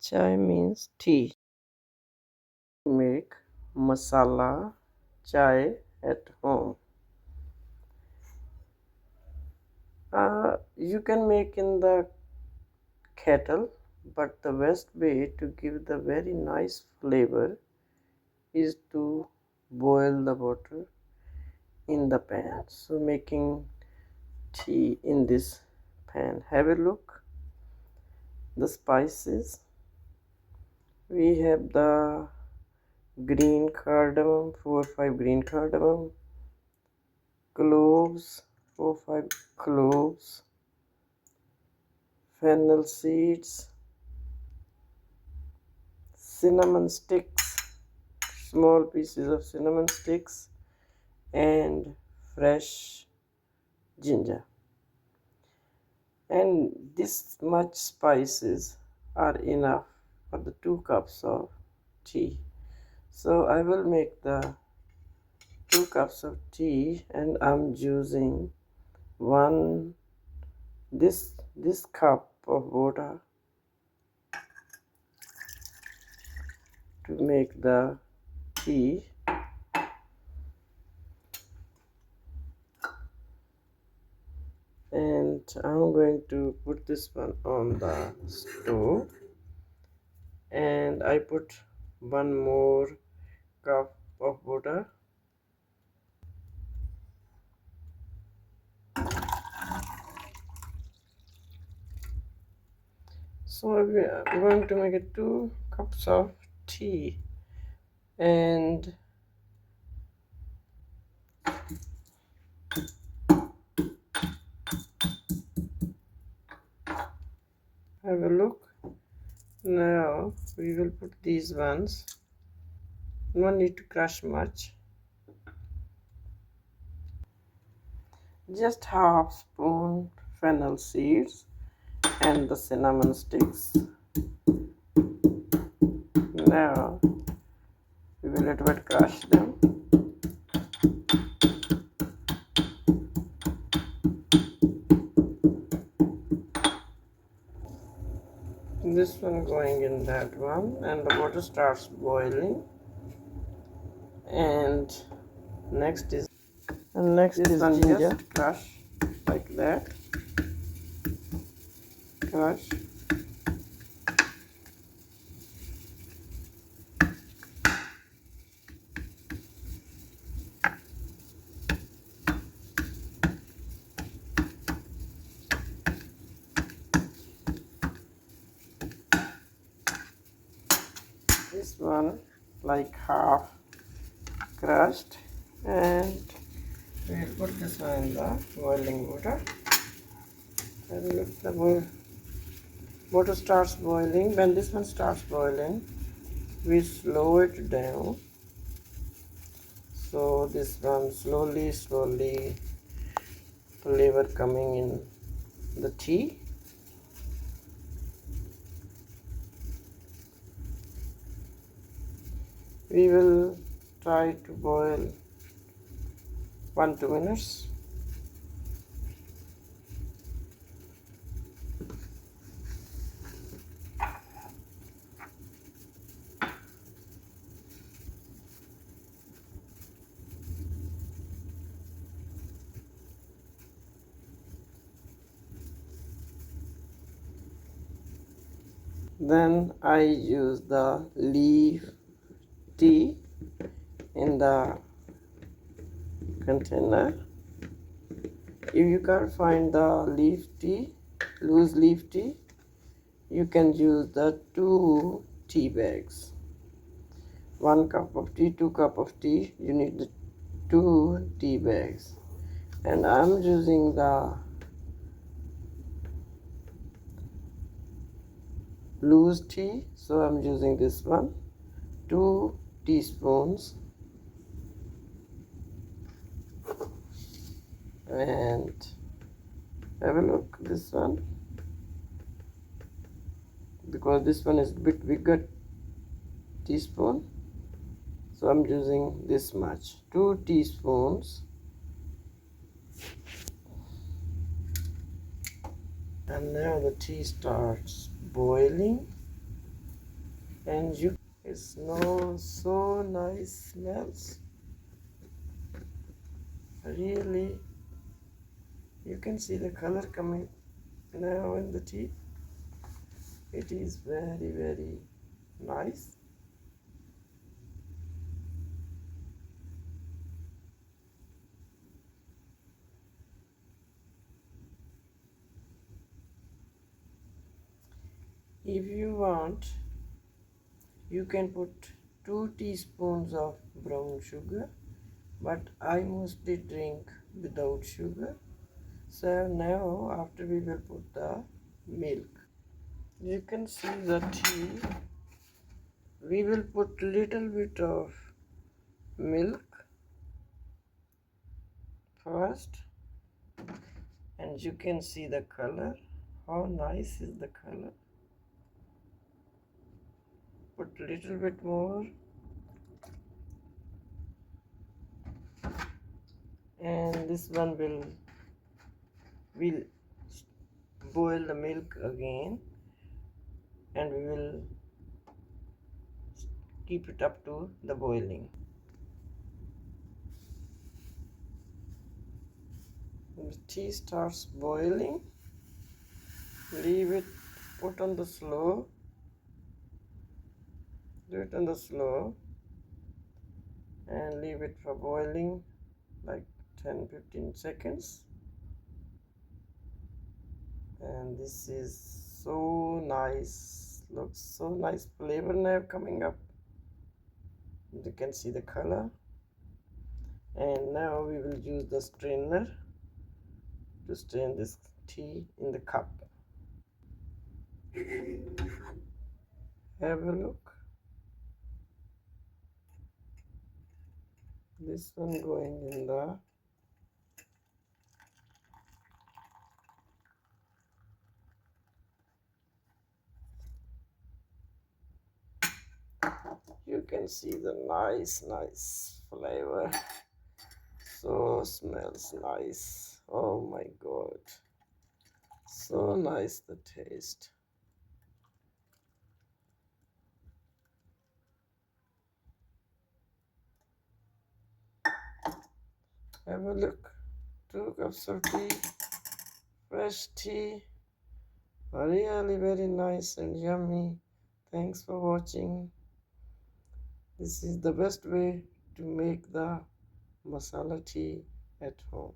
Chai means tea. Make masala chai at home. You can make in the kettle, but the best way to give the very nice flavor is to boil the water in the pan. So making tea in this pan. Have a look. The spices. We have the green cardamom, 4 or 5 green cardamom, cloves, 4 or 5 cloves, fennel seeds, cinnamon sticks, small pieces of cinnamon sticks, and fresh ginger. And this much spices are enough for the 2 cups of tea. So I will make the 2 cups of tea, and I'm using this cup of water to make the tea. And I'm going to put this one on the stove, and I put 1 more cup of water. So I'm going to make it 2 cups of tea, and have a look. Now we will put these ones. No need to crush much. Just half spoon fennel seeds and the cinnamon sticks. Now we will little bit crush them. This one going in that one, and the water starts boiling. And next is ginger. Just crush like that. Crush. This one like half crushed, and we'll put this one in the boiling water. And if the water starts boiling, when this one starts boiling, we slow it down. So this one slowly flavor coming in the tea. We will try to boil 1-2 minutes. Then I use the leaf tea in the container. If you can't find the loose leaf tea, you can use the 2 tea bags. 1 cup of tea, 2 cup of tea, you need the 2 tea bags. And I'm using the loose tea, so I'm using this one, 2 teaspoons. And have a look, this one, because this one is a bit bigger teaspoon, so I'm using this much, 2 teaspoons. And now the tea starts boiling. and you it smells so nice, smells really. You can see the color coming now in the tea. It is very, very nice. If you want, you can put 2 teaspoons of brown sugar, but I mostly drink without sugar. So now after we will put the milk. You can see the tea. We will put little bit of milk first, and you can see the color. How nice is the color? Put little bit more, and this one will boil the milk again, and we will keep it up to the boiling. When the tea starts boiling, leave it, put on the slow, do it on the slow, and leave it for boiling like 10-15 seconds. And this is so nice, looks so nice, flavor now coming up. You can see the color. And now we will use the strainer to strain this tea in the cup. Have a look. This one going in the you can see the nice flavor. So smells nice. Oh my god. So nice the taste. Have a look. 2 cups of tea. Fresh tea. Really very nice and yummy. Thanks for watching. This is the best way to make the masala tea at home.